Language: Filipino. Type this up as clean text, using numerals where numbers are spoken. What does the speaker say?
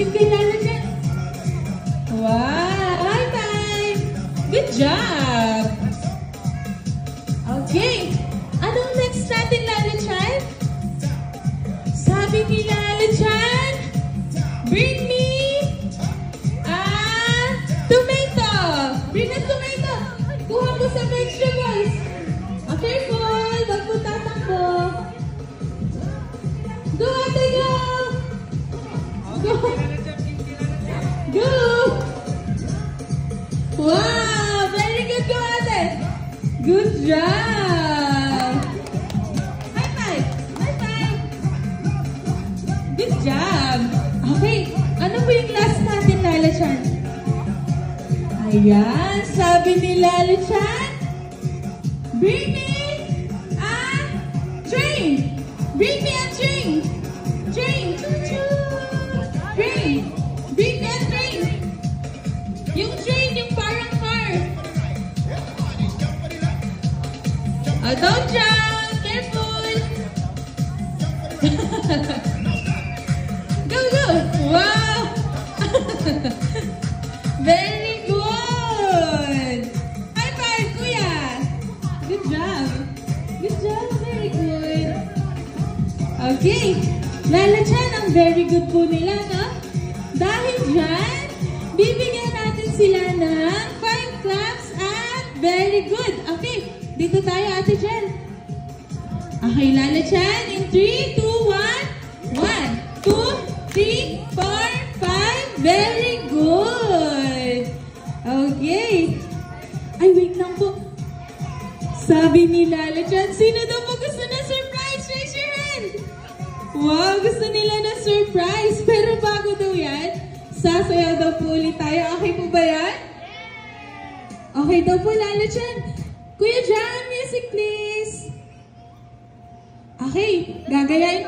Give kay Lala dyan. Wow! High five! Good job! Okay. Anong next natin, Lala Chan? Sabi ni Lala Chan, bring me tomato. Bring us tomato. Kuha mo sa vegetables. Careful. Wag mo tatakbo. Go, ate, go. Go. Go. Wow. Very good, go, ate. Good job. High five. High five. Good job. Okay. Ano po yung last natin, Lala Chan? Ayan. Sabi ni Lala Chan, bring me a train. Bring me a train. Train. Train. Bring me a train. Yung train, yung parang car. Oh, don't jump. Careful. Go, go. Wow. Very good. High five, Kuya. Good job. Good job. Very good. Okay. Lala Chan, ang very good po nila, no? Dahil dyan, bibigyan natin sila ng 5 claps at very good. Okay. Dito tayo, Ate Jen. Okay, Lala Chan. In 3, 2, 1. 1, 2, 3, 4, 5. Very good. Okay. Ay, wait lang po. Sabi ni Lala Chan, sino daw po gusto na surprise? Raise your hand. Wow, gusto nila na surprise. Pero bago daw yan, sasayaw daw po ulit tayo. Okay po ba yan? Okay daw po, Lala Chan. Kuya Jan, music please. Okay, gagayain